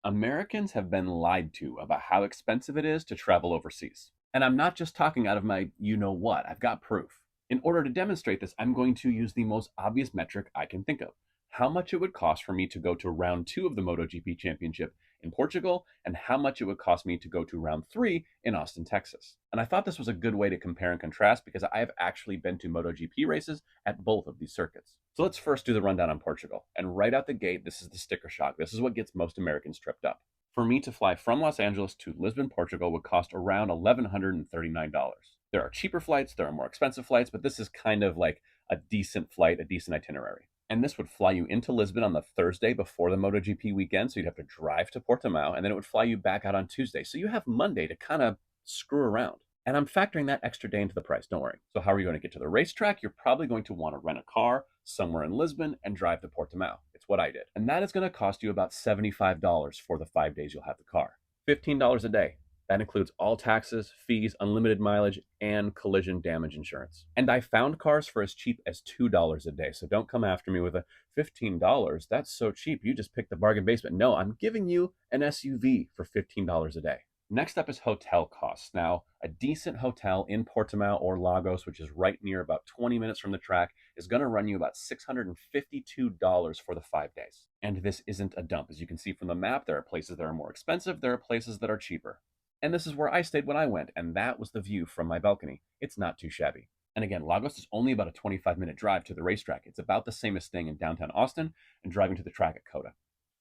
Americans have been lied to about how expensive it is to travel overseas. And I'm not just talking out of my you know what, I've got proof. In order to demonstrate this, I'm going to use the most obvious metric I can think of: how much it would cost for me to go to round two of the MotoGP Championship in Portugal, and how much it would cost me to go to round three in Austin, Texas. And I thought this was a good way to compare and contrast because I have actually been to MotoGP races at both of these circuits. So let's first do the rundown on Portugal. And right out the gate, this is the sticker shock. This is what gets most Americans tripped up. For me to fly from Los Angeles to Lisbon, Portugal would cost around $1,139. There are cheaper flights, there are more expensive flights, but this is kind of like a decent flight, a decent itinerary. And this would fly you into Lisbon on the Thursday before the MotoGP weekend, so you'd have to drive to Portimao, and then it would fly you back out on Tuesday. So you have Monday to kind of screw around. And I'm factoring that extra day into the price, don't worry. So how are you going to get to the racetrack? You're probably going to want to rent a car somewhere in Lisbon and drive to Portimao. It's what I did. And that is going to cost you about $75 for the 5 days you'll have the car. $15 a day. That includes all taxes, fees, unlimited mileage, and collision damage insurance. And I found cars for as cheap as $2 a day. So don't come after me with a $15. That's so cheap. You just picked the bargain basement. No, I'm giving you an SUV for $15 a day. Next up is hotel costs. Now, a decent hotel in Portimao or Lagos, which is right near about 20 minutes from the track, is going to run you about $652 for the 5 days. And this isn't a dump. As you can see from the map, there are places that are more expensive, there are places that are cheaper. And this is where I stayed when I went, and that was the view from my balcony. It's not too shabby. And again, Lagos is only about a 25-minute drive to the racetrack. It's about the same as staying in downtown Austin and driving to the track at Coda.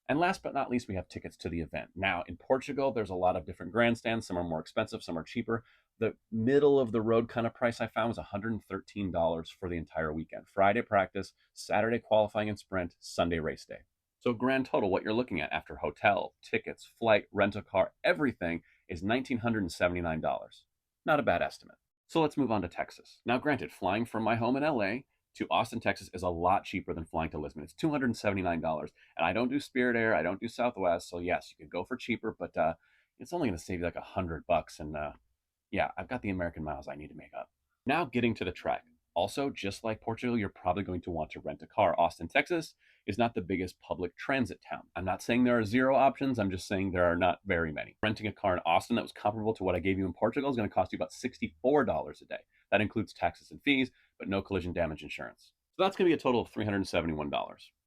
And last but not least, we have tickets to the event. Now, in Portugal, there's a lot of different grandstands. Some are more expensive, some are cheaper. The middle of the road kind of price I found was $113 for the entire weekend. Friday practice, Saturday qualifying and sprint, Sunday race day. So grand total, what you're looking at after hotel, tickets, flight, rental car, everything is $1,979. Not a bad estimate. So let's move on to Texas. Now, granted, flying from my home in LA to Austin, Texas is a lot cheaper than flying to Lisbon. It's $279. And I don't do Spirit Air, I don't do Southwest. So yes, you could go for cheaper, but it's only going to save you like $100. And yeah, I've got the American miles I need to make up. Now getting to the track. Also, just like Portugal, you're probably going to want to rent a car. Austin, Texas is not the biggest public transit town. I'm not saying there are zero options. I'm just saying there are not very many. Renting a car in Austin that was comparable to what I gave you in Portugal is going to cost you about $64 a day. That includes taxes and fees, but no collision damage insurance. So that's going to be a total of $371.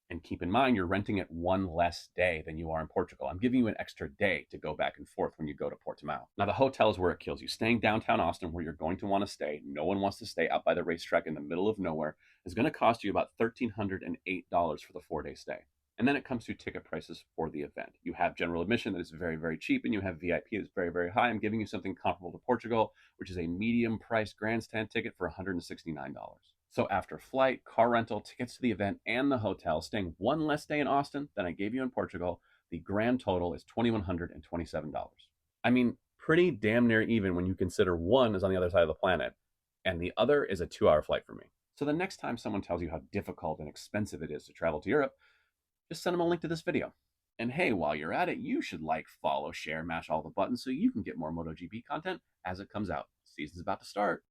And keep in mind, you're renting it one less day than you are in Portugal. I'm giving you an extra day to go back and forth when you go to Portimao. Now, the hotel is where it kills you. Staying downtown Austin, where you're going to want to stay, no one wants to stay out by the racetrack in the middle of nowhere, is going to cost you about $1,308 for the 4-day stay. And then it comes to ticket prices for the event. You have general admission that is very, very cheap, and you have VIP that is very, very high. I'm giving you something comparable to Portugal, which is a medium priced grandstand ticket for $169. So after flight, car rental, tickets to the event, and the hotel, staying one less day in Austin than I gave you in Portugal, the grand total is $2,127. I mean, pretty damn near even when you consider one is on the other side of the planet, and the other is a 2-hour flight for me. So the next time someone tells you how difficult and expensive it is to travel to Europe, just send them a link to this video. And hey, while you're at it, you should like, follow, share, mash all the buttons so you can get more MotoGP content as it comes out. Season's about to start.